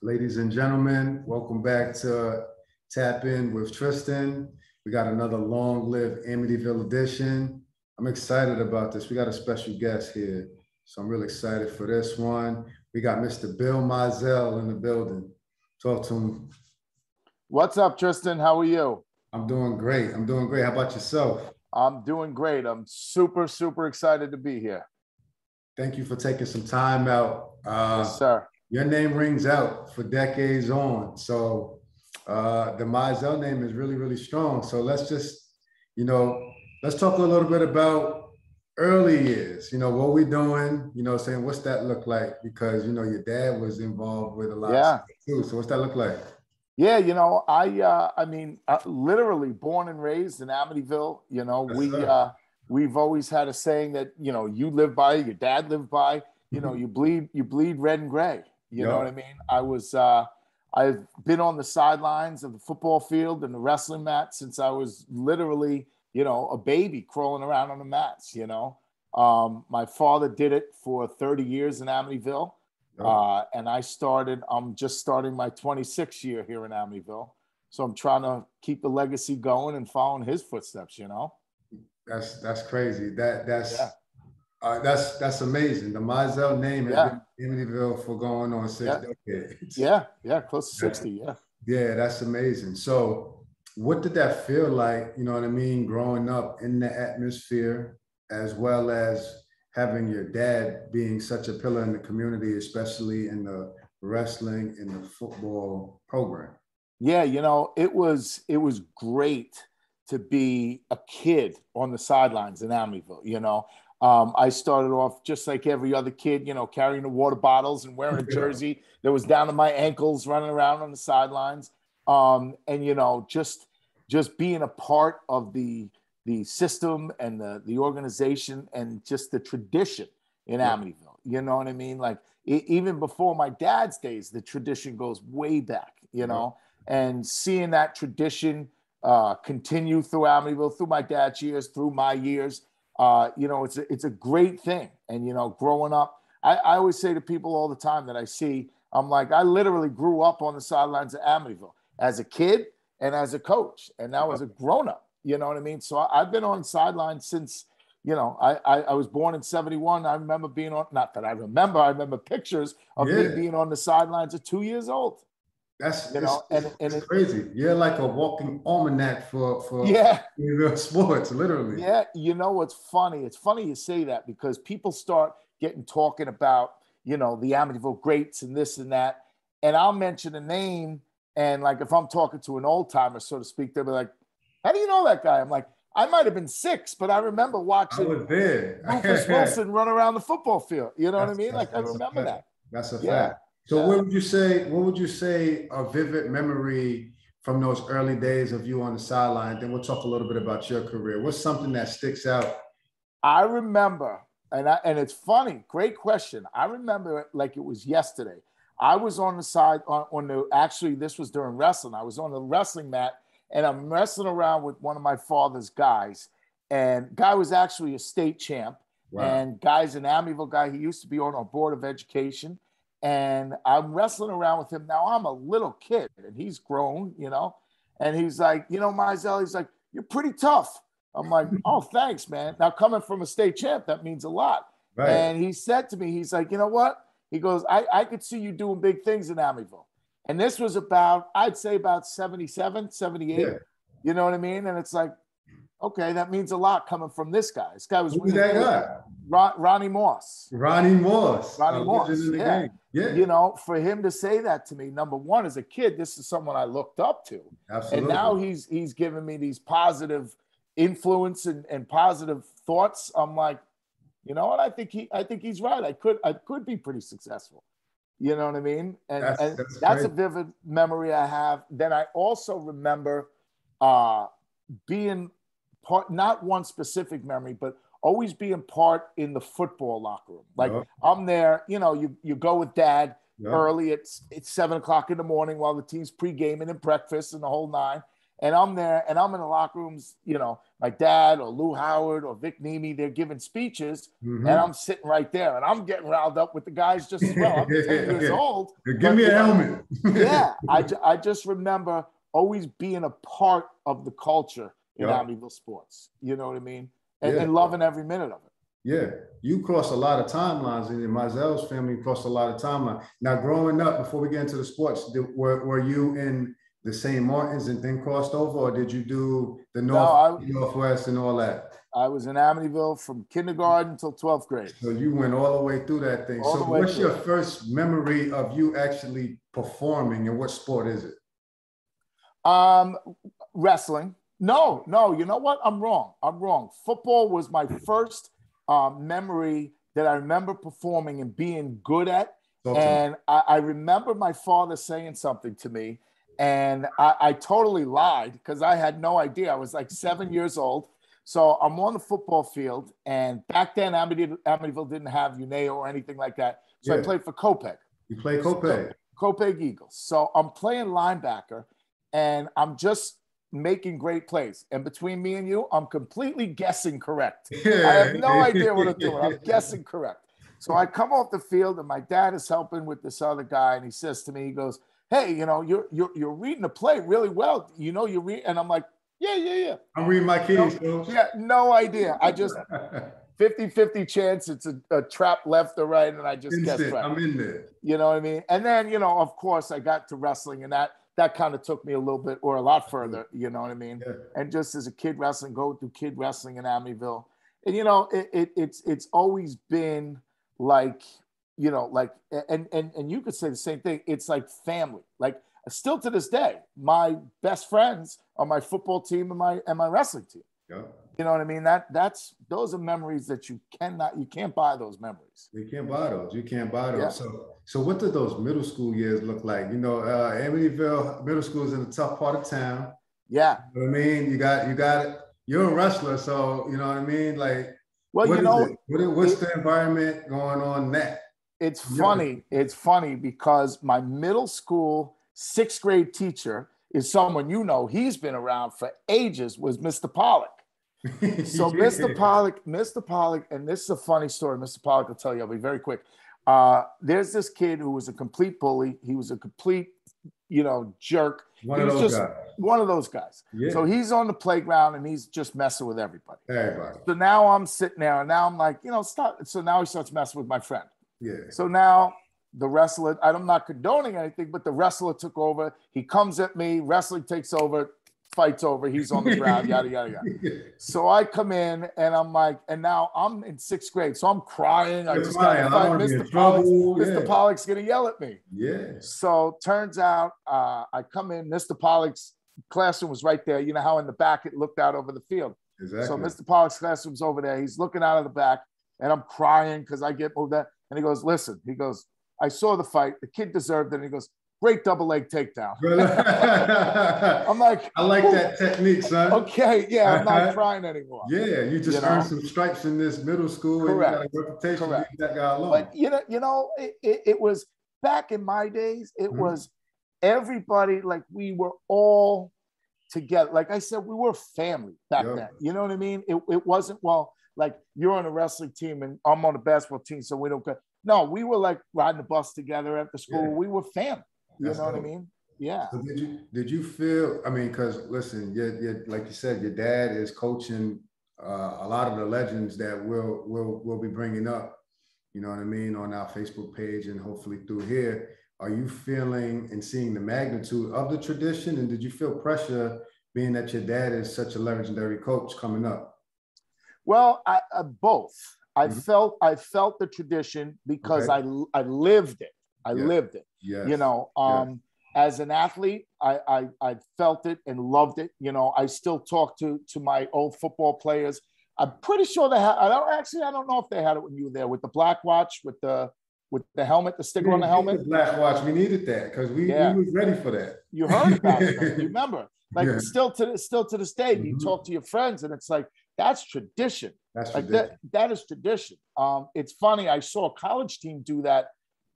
Ladies and gentlemen, welcome back to Tap In with Tristan. We got another long-lived Amityville edition. I'm excited about this. We got a special guest here, so I'm really excited for this one. We got Mr. Bill Maisel in the building. Talk to him. What's up, Tristan? How are you? I'm doing great. I'm doing great. How about yourself? I'm doing great. I'm super, super excited to be here. Thank you for taking some time out. Yes, sir. Your name rings out for decades on. So the Maisel name is really, really strong. So let's just, let's talk a little bit about early years. What we doing, saying what's that look like? Because, your dad was involved with a lot of stuff too. So what's that look like? Yeah, literally born and raised in Amityville. We've always had a saying that, you live by, your dad lived by, you bleed red and gray. You know what I mean? I've been on the sidelines of the football field and the wrestling mat since I was literally, a baby crawling around on the mats, My father did it for 30 years in Amityville. And I'm just starting my 26th year here in Amityville. So I'm trying to keep the legacy going and following his footsteps, That's crazy. That's amazing. The Maisel name has been in Amityville for going on 6 decades. Yeah, close to 60, Yeah, that's amazing. So what did that feel like, growing up in the atmosphere, as well as having your dad being such a pillar in the community, especially in the wrestling and the football program? Yeah, it was great to be a kid on the sidelines in Amityville, I started off just like every other kid, carrying the water bottles and wearing a jersey that was down to my ankles, running around on the sidelines. And, just being a part of the system and the organization and just the tradition in Amityville. You know what I mean? Like even before my dad's days, the tradition goes way back, and seeing that tradition continue through Amityville, through my dad's years, through my years, it's a great thing. And, growing up, I always say to people all the time that I see, I'm like, I literally grew up on the sidelines of Amityville as a kid and as a coach, and now as a grown-up, you know what I mean? So I've been on sidelines since, I was born in 71. I remember being on, not that I remember pictures of me being on the sidelines at 2 years old. That's it's crazy. You're like a walking almanac for sports, literally. Yeah, what's funny? It's funny you say that because people start talking about, the Amityville greats and this and that. And I'll mention a name, and like if I'm talking to an old timer, so to speak, they'll be like, "How do you know that guy?" I'm like, I might have been 6, but I remember watching Rufus Wilson run around the football field. You know what I mean? Like I remember that. That's a fact. So what would you say a vivid memory from those early days of you on the sideline? Then we'll talk a little bit about your career. What's something that sticks out? I remember, and it's funny, great question. I remember it like it was yesterday. I was on the side actually this was during wrestling. I was on the wrestling mat and I'm wrestling around with one of my father's guys. And guy was actually a state champ. Wow. And guy's an Amityville guy. He used to be on our board of education. And I'm wrestling around with him. Now I'm a little kid and he's grown, and he's like, Maisel, he's like, "You're pretty tough." I'm like, "Oh, thanks, man." Now coming from a state champ, that means a lot. Right. And he said to me, he's like, "You know what?" He goes, I could see you doing big things in Amityville. And this was I'd say about 77, 78. Yeah. You know what I mean? And it's like, okay, that means a lot coming from this guy. This guy was Who's that guy? Ronnie Moss. Ronnie Moss. Yeah. Yeah. For him to say that to me, number one, as a kid, this is someone I looked up to. Absolutely. And now he's giving me these positive influence and positive thoughts. I'm like, you know what? I think he's right. I could be pretty successful. You know what I mean? And that's a vivid memory I have. Then I also remember being part, not one specific memory, but always being part in the football locker room. Like I'm there, you go with dad early. It's 7 o'clock in the morning while the team's pre-gaming and breakfast and the whole nine. And I'm there, and I'm in the locker rooms, you know, my dad or Lou Howard or Vic Nemi, they're giving speeches, and I'm sitting right there, and I'm getting riled up with the guys just as well. I'm 10 years old. Give me a helmet. Yeah, I just remember always being a part of the culture in Amityville sports. You know what I mean? And loving every minute of it. Yeah, you crossed a lot of timelines, and Maisel's family crossed a lot of timelines. Now, growing up, before we get into the sports, were you in the St. Martin's and then crossed over, or did you do the Northwest and all that? I was in Amityville from kindergarten until 12th grade. So you went all the way through that thing. So what's your first memory of you actually performing, and what sport is it? Wrestling. No, you know what? I'm wrong. Football was my first memory that I remember performing and being good at. And I remember my father saying something to me, and I totally lied because I had no idea. I was like 7 years old. So I'm on the football field, and back then Amityville didn't have UNEO or anything like that. So I played for Copeg. You played Copeg? Copeg Eagles. So I'm playing linebacker, and I'm just making great plays. And between me and you, I'm completely guessing correct. I have no idea what I'm doing. I'm guessing correct. So I come off the field, and my dad is helping with this other guy, and he says to me, he goes, "Hey, you know, you're reading the play really well. You know, you read," and I'm like, yeah. I'm reading my keys, coach. Yeah, no idea. I just 50-50 chance it's a trap left or right, and I just guessed right. I'm in there. You know what I mean? And then, you know, of course, I got to wrestling, and that kind of took me a little bit or a lot further. You know what I mean? Yeah. And just as a kid wrestling, go through kid wrestling in Amityville, and you know, it's always been like, you know, like, and you could say the same thing. It's like family. Like, still to this day, my best friends are my football team and my wrestling team. Yeah. You know what I mean? Those are memories that you can't buy those memories. You can't buy those. Yeah. So what did those middle school years look like? You know, Amityville Middle School is in a tough part of town. Yeah. You know what I mean? You got it. You're a wrestler, so you know what I mean? Like, well, you know, what's the environment going on now? It's funny. It's funny because my middle school 6th grade teacher is someone, you know, he's been around for ages, was Mr. Pollock. So Mr. Pollock, and this is a funny story. Mr. Pollock will tell you, I'll be very quick. There's this kid who was a complete bully. He was a complete, you know, jerk. One of those guys. Yeah. So he's on the playground and he's just messing with everybody. So now I'm sitting there and now I'm like, you know, stop. So now he starts messing with my friend. Yeah. So now the wrestler, I'm not condoning anything, but the wrestler took over. He comes at me, wrestling takes over, fight's over, he's on the ground, yada, yada, yada. So I come in and I'm like, and now I'm in 6th grade, so I'm crying. I just got to fight Mr. Pollock. Mr. Pollock's going to yell at me. Yeah. So turns out I come in, Mr. Pollock's classroom was right there. You know how in the back it looked out over the field. Exactly. So Mr. Pollock's classroom's over there. He's looking out of the back and I'm crying because I get moved out. And he goes, listen, he goes, I saw the fight. The kid deserved it. And he goes, great double leg takedown. I'm like, I like that technique, son. Okay, yeah, I'm not crying anymore. Yeah, you just earned some stripes in this middle school. Correct. And you got a reputation to leave that guy alone. But you know, it was back in my days. It was everybody, like we were all together. Like I said, we were family back then. You know what I mean? It wasn't, well, like you're on a wrestling team and I'm on a basketball team, so we don't go. No, we were like riding the bus together at the school. Yeah. We were family. You know what I mean? Yeah. So did you feel, I mean, because listen, you're, like you said, your dad is coaching a lot of the legends that we'll be bringing up, you know what I mean, on our Facebook page and hopefully through here. Are you feeling and seeing the magnitude of the tradition? And did you feel pressure being that your dad is such a legendary coach coming up? Well, both. I felt the tradition because I lived it. I lived it. Yes. You know, as an athlete, I felt it and loved it. You know, I still talk to my old football players. I'm pretty sure they had. I don't know if they had it when you were there with the black watch, with the helmet, the sticker on the helmet. The black watch, we needed that because we was ready for that. You heard about it. Though. You remember? Like still to this day, you talk to your friends, and it's like that's tradition. That's like tradition. That is tradition. It's funny. I saw a college team do that,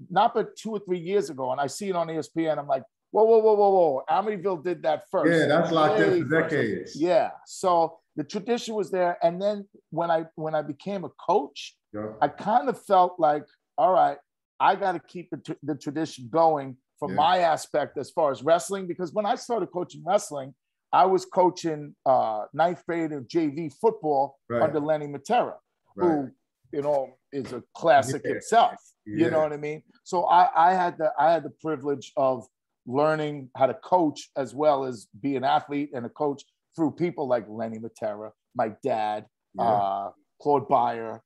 not but 2 or 3 years ago, and I see it on ESPN. I'm like, Whoa. Amityville did that first. Yeah, that's locked in for decades. Yeah. So the tradition was there. And then when I became a coach, Yeah. I kind of felt like, all right, I got to keep the tradition going from my aspect as far as wrestling, because when I started coaching wrestling, I was coaching ninth grade of JV football under Lenny Matera, who, you know, is a classic himself. You know what I mean? So I had the privilege of learning how to coach as well as be an athlete and a coach through people like Lenny Matera, my dad, Claude Beyer,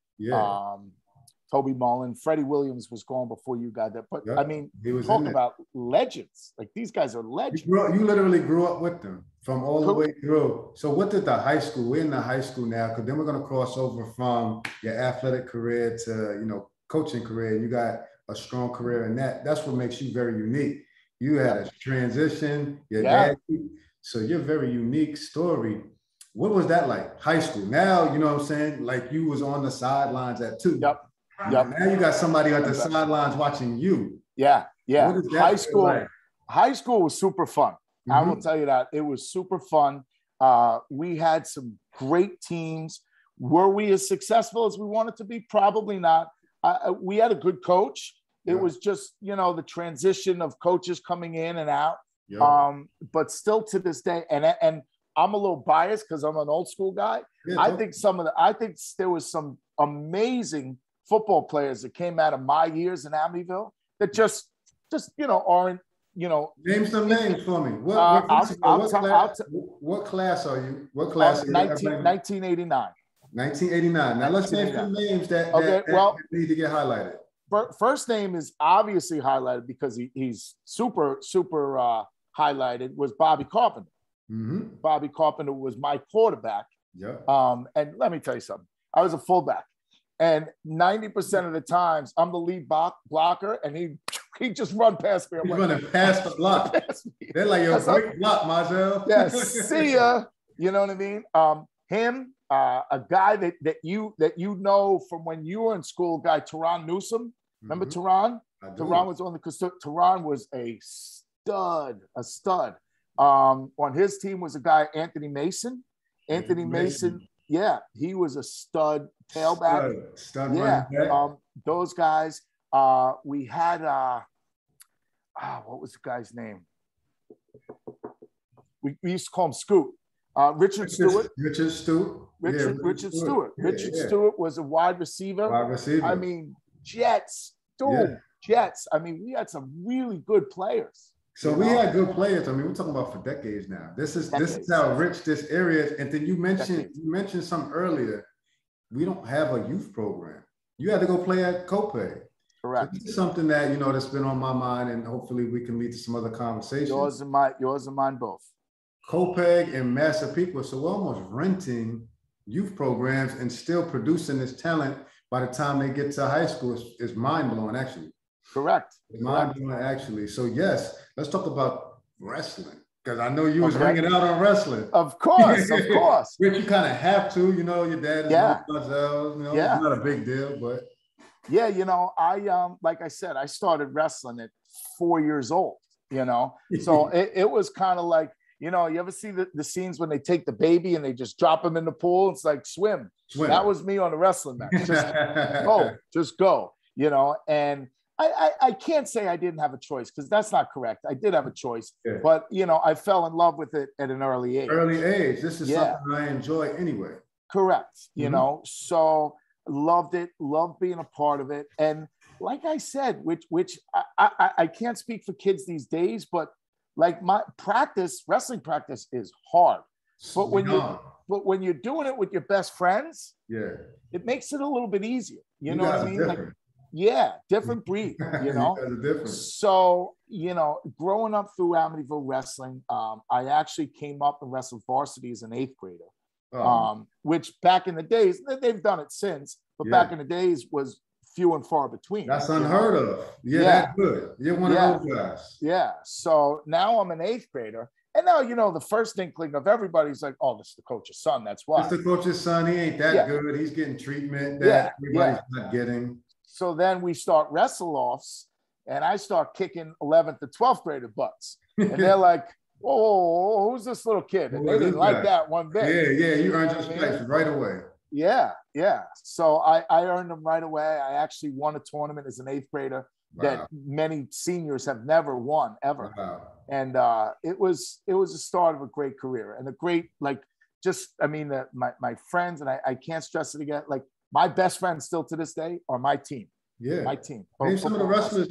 Toby Mullen. Freddie Williams was gone before you got there. But I mean, talk about legends. Like, these guys are legends. You literally grew up with them from all the way through. So what did the high school, we're in the high school now, because then we're going to cross over from your athletic career to, you know, coaching career. You got a strong career in that. That's what makes you very unique. You had a transition, your dad. So your very unique story. What was that like? High school. Now, you know what I'm saying? Like, you was on the sidelines at 2. Now you got somebody at the sidelines watching you. Yeah. What is that High school was super fun. I will tell you that. It was super fun. We had some great teams. Were we as successful as we wanted to be? Probably not. We had a good coach. It was just, you know, the transition of coaches coming in and out. But still to this day, and I'm a little biased because I'm an old school guy. I think there was some amazing football players that came out of my years in Amityville that just you know, aren't, you know. Name some names for me. What class are you? What class are you? 1989. 1989. Now let's name some names that need to get highlighted. First name is obviously highlighted because he's super highlighted, was Bobby Carpenter. Bobby Carpenter was my quarterback. And let me tell you something. I was a fullback. And 90% of the times, I'm the lead blocker, and he just run past me. He's running past the block. They're like, yo, great block, Maisel. Yeah, see ya. You know what I mean? Him, a guy that you know from when you were in school, guy Teron Newsom. Remember Teron? Teron was on Teron was a stud. On his team was a guy, Anthony Mason. Anthony Mason. Yeah, he was a stud tailback. Stud back. Those guys. We had what was the guy's name? We used to call him Scoot. Richard Stewart. Richard Stewart. Richard Stewart. Richard Stewart was a wide receiver. I mean, Jets. Jets. I mean, we had some really good players. So we had good players. I mean, we're talking about for decades now. This is how rich this area is. And then you mentioned something earlier. We don't have a youth program. You had to go play at Copay. Correct. So this is something that, you know, that's been on my mind, and hopefully we can lead to some other conversations. Yours and mine both. Copay and Massapequa. So we're almost renting youth programs and still producing this talent by the time they get to high school. It's mind-blowing, actually. Correct. It's mind-blowing, actually. So yes, let's talk about wrestling, because I know you was hanging out on wrestling. Of course. Which you kind of have to, you know, your dad is Maisel, you know, it's not a big deal, but. Yeah, you know, I like I said, I started wrestling at 4 years old, you know. So it was kind of like, you know, you ever see the scenes when they take the baby and they just drop him in the pool? It's like swim. That was me on the wrestling match. Just go, you know. And I can't say I didn't have a choice, because that's not correct. I did have a choice, but, you know, I fell in love with it at an early age. This is something I enjoy anyway. Correct. You know, so loved it, loved being a part of it. And like I said, which I can't speak for kids these days, but like my wrestling practice is hard. But when you're doing it with your best friends, it makes it a little bit easier. You know what I mean? Like, different breed, you know? So, you know, growing up through Amityville wrestling, I actually came up and wrestled varsity as an 8th grader, which back in the days, they've done it since, but back in the days was few and far between. That's unheard of. That's good. You're one of those guys. Yeah. So now I'm an 8th grader. And now, you know, the first inkling of everybody's like, oh, this is the coach's son. That's why. It's the coach's son. He ain't that good. He's getting treatment that everybody's not getting. So then we start wrestle-offs, and I start kicking 11th to 12th grader butts. And they're like, whoa, who's this little kid? And they didn't like that one bit. Yeah, you earned your stripes right away. Yeah. So I earned them right away. I actually won a tournament as an 8th grader that many seniors have never won ever. Wow. And it was the start of a great career and a great, like, just, I mean, my friends, and I can't stress it again, like my best friends still to this day are my team. Yeah. My team. Name some of the wrestlers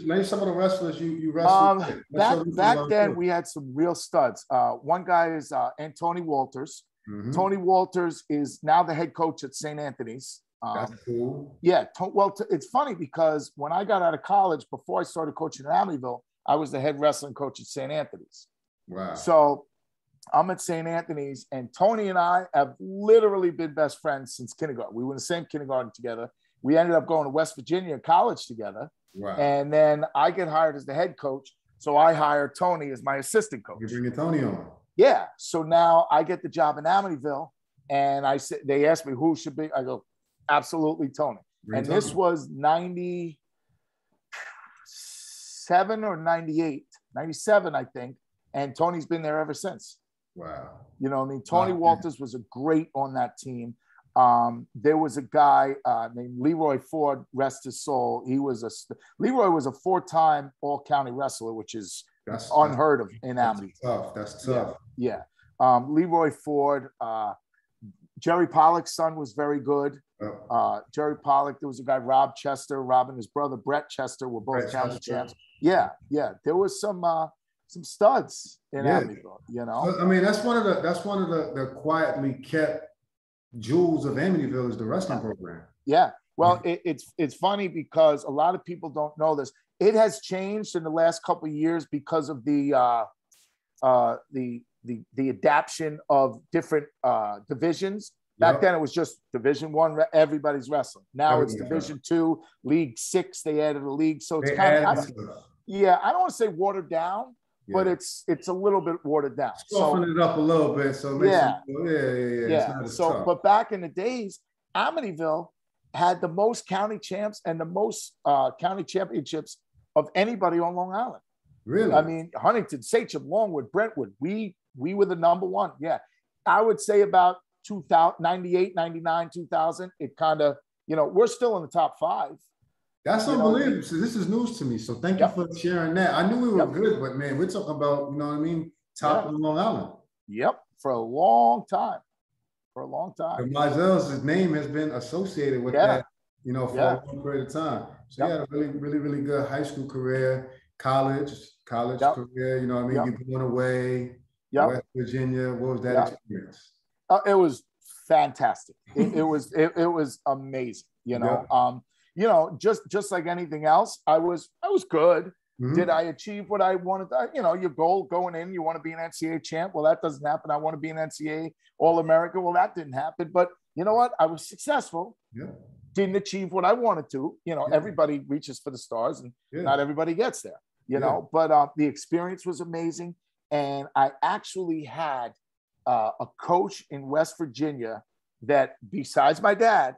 you wrestled. Back then we had some real studs. One guy is Tony Walters. Mm-hmm. Tony Walters is now the head coach at St. Anthony's. That's cool. Yeah. Well, it's funny because when I got out of college, before I started coaching at Amityville, I was the head wrestling coach at St. Anthony's. Wow. So I'm at St. Anthony's, and Tony and I have literally been best friends since kindergarten. We were in the same kindergarten together. We ended up going to West Virginia college together. Wow. And then I get hired as the head coach. So I hire Tony as my assistant coach. You're bringing Tony on. Yeah. So now I get the job in Amityville, and they asked me who should be. I go, absolutely Tony. And this was 97 or 98, 97, I think. And Tony's been there ever since. Wow. You know what I mean? Tony Walters was a great on that team. There was a guy named Leroy Ford, rest his soul. Leroy was a 4-time all-county wrestler, which is unheard of in Amityville. That's tough. Yeah. Leroy Ford, Jerry Pollock's son was very good. Jerry Pollock, there was a guy, Rob and his brother, Brett Chester, were both county champs. Yeah. There was some studs in Amityville, you know? I mean, that's one of the quietly kept jewels of Amityville is the wrestling program. Yeah. Well, it's funny because a lot of people don't know this. It has changed in the last couple of years because of the adaption of different divisions. Back then it was just Division I, everybody's wrestling. Now it's Division II, League 6, they added a league. So it's kind of, I don't want to say watered down, but it's a little bit watered down. Soften it up a little bit. So but back in the days, Amityville had the most county champs and the most county championships of anybody on Long Island. Really? I mean, Huntington, Sachem, Longwood, Brentwood, we were the number one. Yeah. I would say about 2000, 98, 99, 2000, it kind of, we're still in the top 5. That's unbelievable. So this is news to me. So thank you for sharing that. I knew we were good, but man, we're talking about, top of Long Island. Yep. For a long time. And Maisel's name has been associated with that, for a long period of time. So he had a really, really, really good high school career, college career, you're going away, West Virginia. What was that experience? It was fantastic. It was amazing. Just like anything else, I was good. Mm-hmm. Did I achieve what I wanted? Your goal going in, you want to be an NCAA champ. Well, that doesn't happen. I want to be an NCAA All-America. Well, that didn't happen. But you know what? I was successful. Yeah. Didn't achieve what I wanted to. Everybody reaches for the stars, and not everybody gets there. But the experience was amazing, and I actually had a coach in West Virginia that, besides my dad,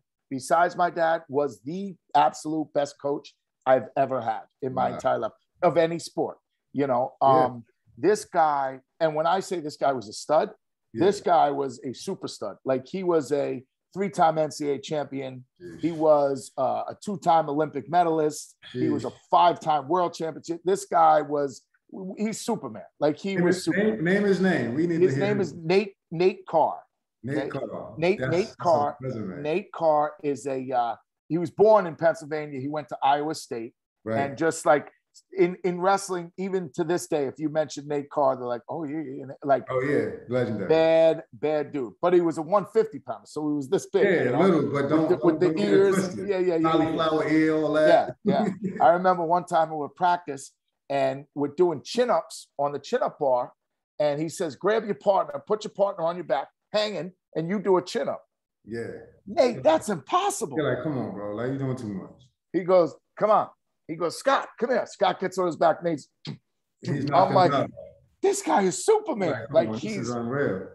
was the absolute best coach I've ever had in my entire life of any sport. This guy, and when I say this guy was a stud, this guy was a super stud. Like, he was a 3-time NCAA champion. He was a 2-time Olympic medalist. He was a 5-time world championship. This guy he's Superman. Like, he was Superman. Name his name. His name is Nate Carr. Nate Carr. Nate Carr is he was born in Pennsylvania. He went to Iowa State. Right. And just like in wrestling, even to this day, if you mention Nate Carr, they're like, legendary. Bad dude. But he was a 150 pounder, so he was this big. Little, but with the ears. Cauliflower ear, all that. Yeah. I remember one time we were practice, and we're doing chin-ups on the chin-up bar, and he says, grab your partner, put your partner on your back, hanging, and you do a chin-up. Yeah. Nate, that's impossible. You're like, come on, bro. Like, you're doing too much. He goes, come on. He goes, Scott, come here. Scott gets on his back. Nate's, I'm like, this guy is Superman. Like, he's unreal.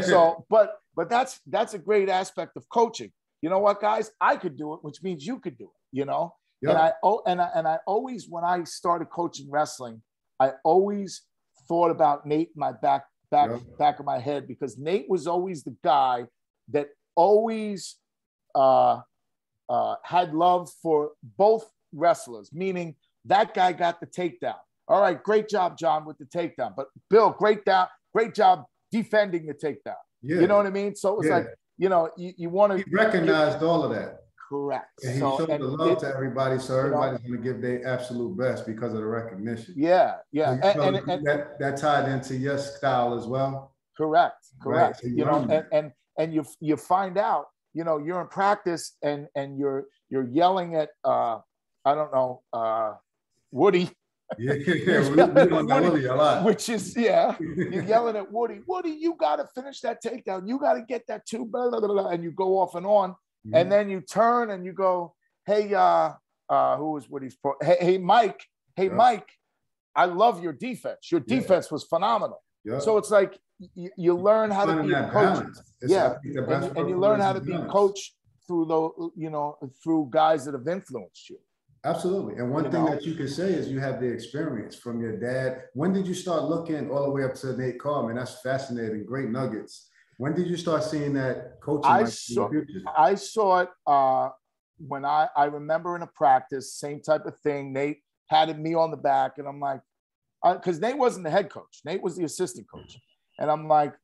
So, but that's a great aspect of coaching. You know what, guys? I could do it, which means you could do it, Yep. And I always, when I started coaching wrestling, I always thought about Nate in my back of my head, because Nate was always the guy that always had love for both wrestlers, meaning that guy got the takedown. All right, great job, John, with the takedown. But Bill, great job defending the takedown. Yeah. You know what I mean? So it was like, you know, you want to. He recognized all of that. Correct. And he showed the love to everybody, so everybody's going to give their absolute best because of the recognition. Yeah, yeah. So and that tied into your style as well. Correct. Right. So you know, and you find out, you know, you're in practice and you're yelling at I don't know, Woody. Yeah, we don't know Woody a lot. Which is, you're yelling at Woody. Woody, you got to finish that takedown. You got to get that too, blah, blah, blah, blah, and you go off and on. Mm-hmm. And then you turn and you go, hey, who was Woody's pro? Hey, Mike. Hey, Mike, I love your defense. Your defense was phenomenal. Yeah. So it's like you learn how to be a coach. And you learn how to be a coach through through guys that have influenced you. Absolutely. And one thing that you can say is you have the experience from your dad. When did you start looking all the way up to Nate Carman? That's fascinating. Great nuggets. When did you start seeing that coaching? I saw it when I remember in a practice, same type of thing. Nate patted me on the back, and I'm like, because Nate wasn't the head coach. Nate was the assistant coach. And I'm like,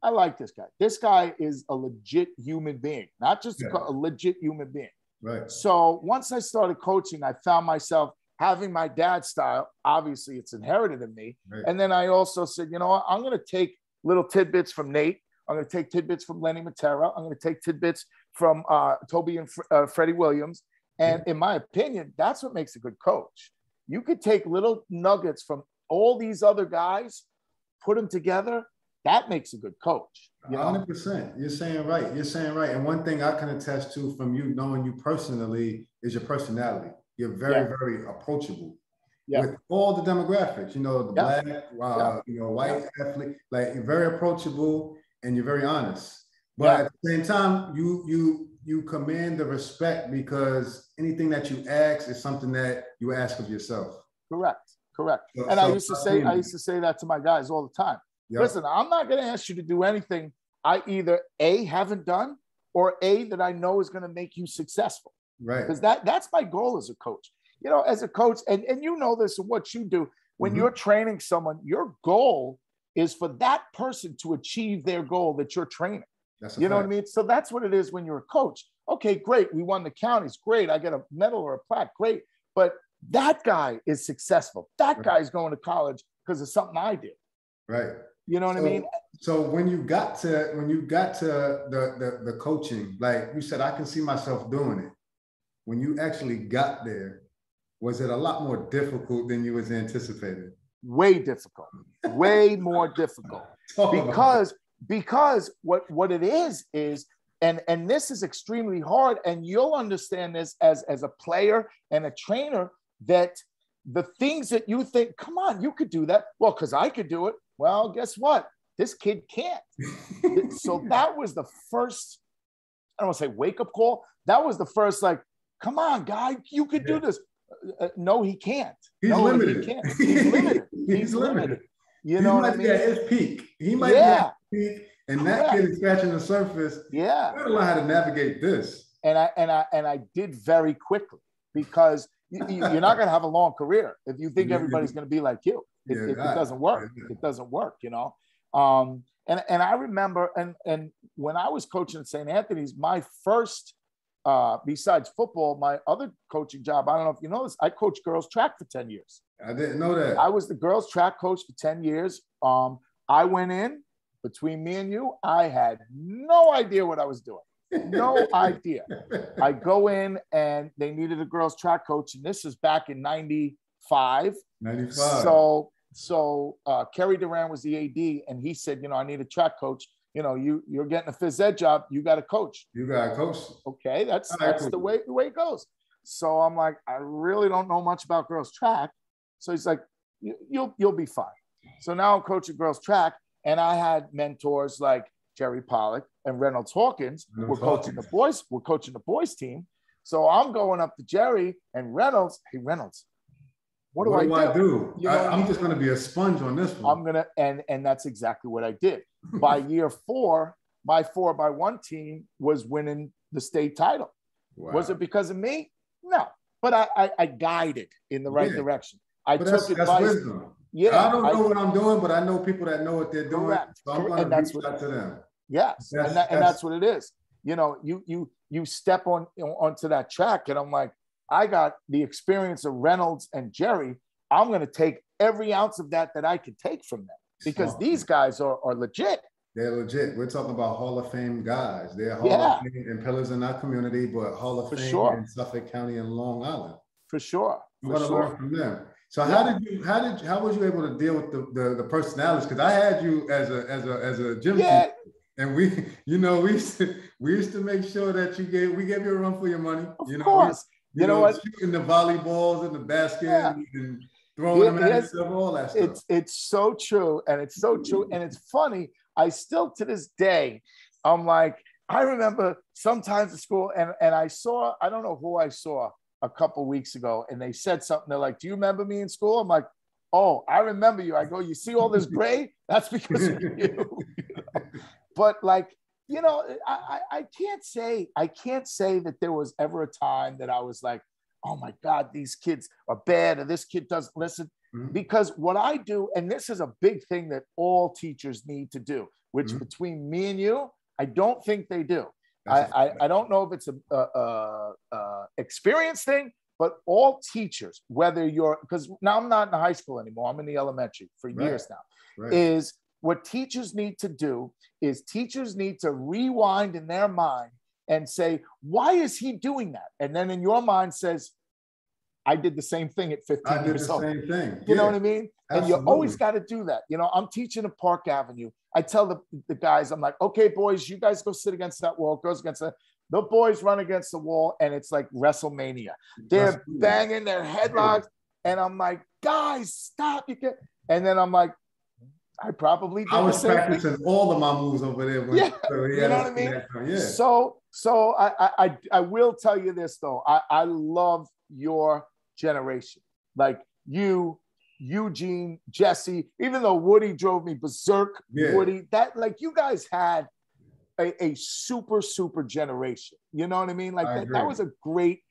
I like this guy. This guy is a legit human being, not just a legit human being. Right. So once I started coaching, I found myself having my dad's style. Obviously, it's inherited in me. Right. And then I also said, you know what? I'm going to take little tidbits from Nate. I'm going to take tidbits from Lenny Matera. I'm going to take tidbits from Toby and Freddie Williams. And in my opinion, that's what makes a good coach. You could take little nuggets from all these other guys, put them together. That makes a good coach. 100%. You're saying right. You're saying right. And one thing I can attest to from you, knowing you personally, is your personality. You're very, very approachable. With all the demographics, you know, the black, you know, white athlete, like you're very approachable and you're very honest. But at the same time, you command the respect because anything that you ask is something that you ask of yourself. Correct. And I used to say that to my guys all the time. Yep. Listen, I'm not going to ask you to do anything I either A, haven't done, or A, that I know is going to make you successful. Right. Because that's my goal as a coach. You know, as a coach, and you know this and what you do, when you're training someone, your goal is for that person to achieve their goal that you're training. You know what I mean? So that's what it is when you're a coach. Okay, great. We won the counties. Great. I get a medal or a plaque. Great. But that guy is successful. That guy's going to college because of something I did. Right. You know what I mean? So when you got to the coaching, like you said, I can see myself doing it. When you actually got there, was it a lot more difficult than you was anticipating? Way difficult, way more difficult. Because what it is, and this is extremely hard, and you'll understand this as a player and a trainer, that the things that you think, come on, you could do that. Well, because I could do it. Well, guess what? This kid can't. So that was the first, I don't want to say wake up call. That was the first, like, come on, guy, you could do this. No, he can't. He's limited. He can't. He's limited. He's limited. You know what I mean? He might be at his peak. He might be at his peak, and that kid is scratching the surface. Yeah. I don't know how to navigate this. And I did very quickly, because you're not going to have a long career if you think everybody's going to be like you. It doesn't work. It doesn't work, you know. And I remember, and when I was coaching at St. Anthony's, my first, besides football, my other coaching job, I don't know if you know this, I coached girls track for 10 years. I didn't know that. I was the girls track coach for 10 years. I went in, between me and you, I had no idea what I was doing. No idea. I go in and they needed a girls track coach. And this is back in 95. So Kerry Duran was the AD, and he said, you know, I need a track coach. You know, you're getting a phys ed job. You got to coach. You got to coach. Okay, that's the way it goes. So I'm like, I really don't know much about girls track. So he's like, you'll be fine. So now I'm coaching girls track, and I had mentors like Jerry Pollock and Reynolds Hawkins. We're coaching the boys. We're coaching the boys team. So I'm going up to Jerry and Reynolds. Hey, Reynolds, what do I do? You know what I mean? I'm just going to be a sponge on this one. I'm going to, and that's exactly what I did. By year 4, my 4x1 team was winning the state title. Wow. Was it because of me? No, but I guided in the right direction. I took advice. That's wisdom. Yeah, I don't know what I'm doing, but I know people that know what they're doing. Correct. So I'm going to reach out to them. Yes, and that's what it is. You know, you step onto that track, and I'm like, I got the experience of Reynolds and Jerry. I'm going to take every ounce of that I could take from them, because these guys are legit. They're legit. We're talking about Hall of Fame guys. They're Hall of Fame and pillars in our community, but Hall of Fame in Suffolk County and Long Island. For sure. You want to learn from them. So how was you able to deal with the personalities? Because I had you as a gym teacher, and we used to make sure that we gave you a run for your money. Of course. You know what? Shooting the volleyballs in the basket and throwing them at yourself, all that stuff. It's so true, and it's so true, and it's funny. I still, to this day, I'm like, I remember sometimes at school, and I don't know who I saw a couple weeks ago, and they said something. They're like, "Do you remember me in school?" I'm like, "Oh, I remember you." I go, "You see all this gray? That's because of you." You know? But like, I can't say that there was ever a time that I was like, "Oh my God, these kids are bad," or "This kid doesn't listen." Because what I do, and this is a big thing that all teachers need to do, which between me and you, I don't think they do. I don't know if it's a experience thing, but all teachers, whether because now I'm not in the high school anymore, I'm in the elementary for years now, is what teachers need to do is teachers need to rewind in their mind and say, why is he doing that? And then in your mind says, I did the same thing at 15 years old. Same thing. You know what I mean? Absolutely. And you always got to do that. I'm teaching at Park Avenue. I tell the guys, I'm like, okay, boys, you guys go sit against that wall. Girls against that. The boys run against the wall, and it's like WrestleMania. They're banging their headlocks, and I'm like, guys, stop! And then I'm like, I probably did. I was practicing all of my moves over there. You know what I mean? Yeah. So I will tell you this though. I love your generation, like you, Eugene, Jesse, even though Woody drove me berserk. Woody, that like you guys had a super generation. You know what I mean? Like that was a great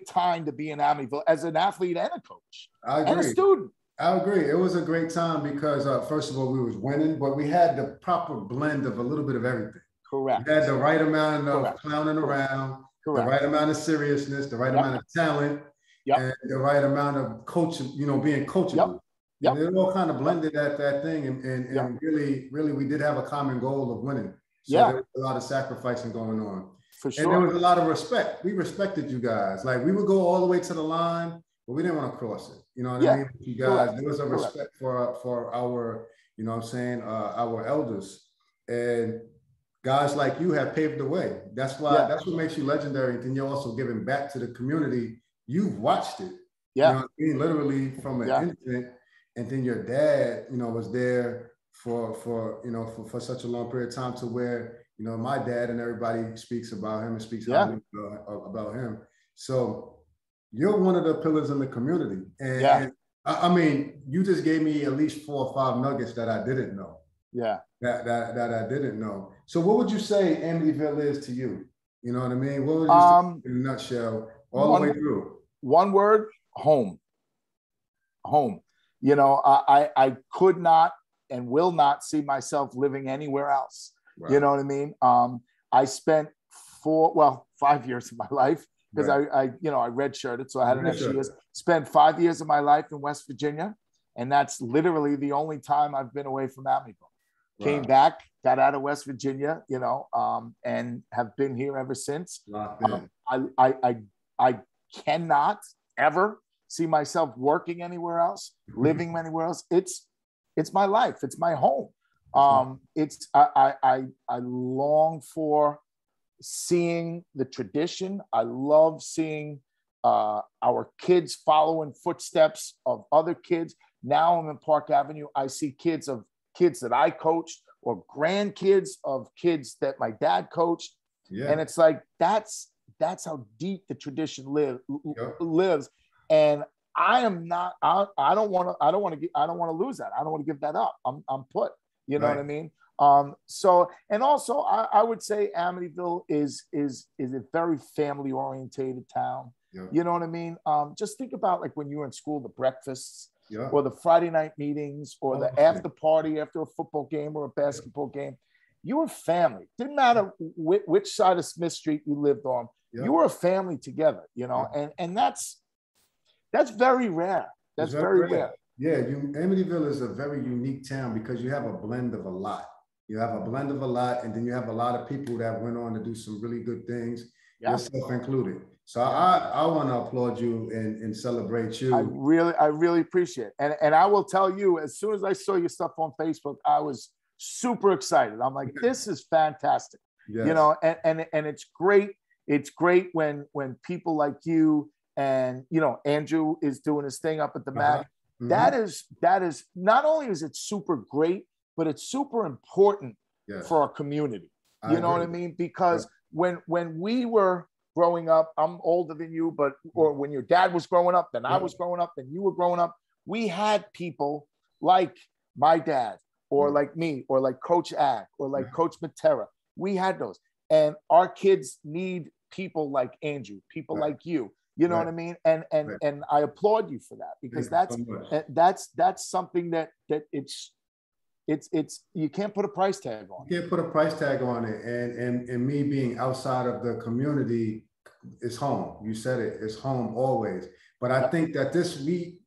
time to be in Amityville as an athlete and a coach and a student. I agree. It was a great time because first of all, we was winning, but we had the proper blend of a little bit of everything. Correct. We had the right amount of clowning around, the right amount of seriousness, the right amount of talent, and the right amount of coaching, being coachable. And it all kind of blended at that thing. And really, we did have a common goal of winning. So there was a lot of sacrificing going on. For sure. And there was a lot of respect. We respected you guys. Like we would go all the way to the line, but we didn't want to cross it. You know what I mean? You guys, there was a respect for our, our elders. And guys like you have paved the way. That's what makes you legendary. And then you're also giving back to the community. You've watched it. You know what I mean? Literally from an infant. And then your dad, was there for such a long period of time to where, my dad and everybody speaks about him and speaks highly about him. So you're one of the pillars in the community. And I mean, you just gave me at least 4 or 5 nuggets that I didn't know. Yeah. That I didn't know. So what would you say Amityville is to you? You know what I mean? What would you say in a nutshell all the way through? One word, home. Home. I could not and will not see myself living anywhere else. Wow. You know what I mean? I spent 5 years of my life because I redshirted, so I had an extra years. Spent 5 years of my life in West Virginia, and that's literally the only time I've been away from Amityville. Wow. Came back, got out of West Virginia, and have been here ever since. I cannot ever see myself working anywhere else, living anywhere else. It's my life. It's my home. I long for seeing the tradition. I love seeing our kids following footsteps of other kids. Now I'm in Park Avenue. I see kids that I coached or grandkids of kids that my dad coached. Yeah. And it's like, that's that's how deep the tradition Yep. lives. And I am not, I don't want to lose that. I don't want to give that up. I'm put, you know Right. what I mean? So, and also I would say Amityville is a very family orientated town. Yep. You know what I mean? Just think about like when you were in school, the breakfasts, Yep. or the Friday night meetings, or All the those after party after a football game or a basketball game. You were family. Didn't matter which side of Smith Street you lived on. Yep. You were a family together, you know, and that's very rare. That's very rare. Yeah, Amityville is a very unique town because you have a blend of a lot. You have a blend of a lot, and then you have a lot of people that went on to do some really good things, yourself included. So I want to applaud you and celebrate you. I really appreciate it. And I will tell you, as soon as I saw your stuff on Facebook, I was super excited. I'm like, this is fantastic. Yes. You know, and it's great. It's great when people like you and, you know, Andrew is doing his thing up at the MAC. That is not only is it super great, but it's super important for our community. You know what I mean? Because when we were growing up, I'm older than you, or when your dad was growing up, then I was growing up, then you were growing up, we had people like my dad, or like me, or like Coach Ag, or like Coach Matera. We had those. And our kids need people like Andrew, people like you. You know what I mean? And I applaud you for that, because that's something that it's you can't put a price tag on. You can't put a price tag on it. And me being outside of the community is home. You said it, it's home always. But I think that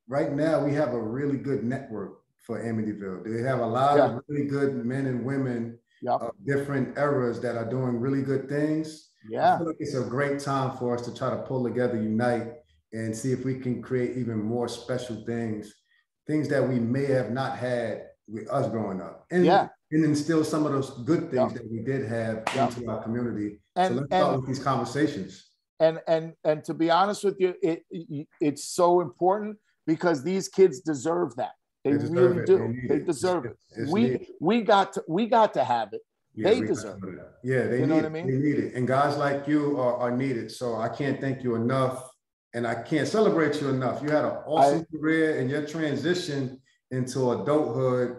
right now, we have a really good network for Amityville. They have a lot of really good men and women of different eras that are doing really good things. I feel like it's a great time for us to try to pull together, unite, and see if we can create even more special things that we may have not had with us growing up. And instill some of those good things that we did have into our community. So let's start with these conversations. And to be honest with you, it's so important because these kids deserve that. They really do. They deserve it. We got to have it. They deserve it. Yeah, they know what I mean? They need it. And guys like you are needed. So I can't thank you enough. And I can't celebrate you enough. You had an awesome career, and your transition into adulthood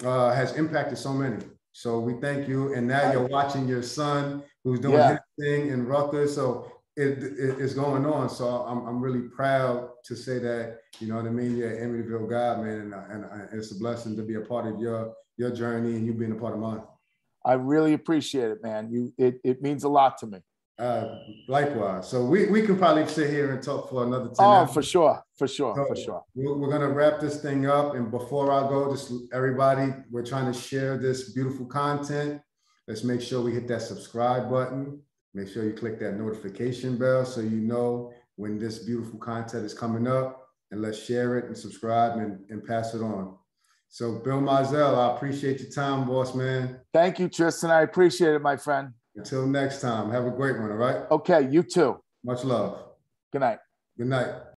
has impacted so many. So we thank you. And now you're watching your son who's doing his thing in Rutgers. So it's going on. So I'm really proud to say that, you know what I mean? You're an Amityville guy, man. And it's a blessing to be a part of your journey and you being a part of mine. I really appreciate it, man. It means a lot to me. Likewise. So we can probably sit here and talk for another 10 hours. Oh, for sure. So we're going to wrap this thing up. And before I go, just everybody, we're trying to share this beautiful content. Let's make sure we hit that subscribe button. Make sure you click that notification bell so you know when this beautiful content is coming up. And let's share it and subscribe and pass it on. So Bill Maisel, I appreciate your time, boss man. Thank you, Tristan. I appreciate it, my friend. Until next time, have a great one, all right? Okay, you too. Much love. Good night. Good night.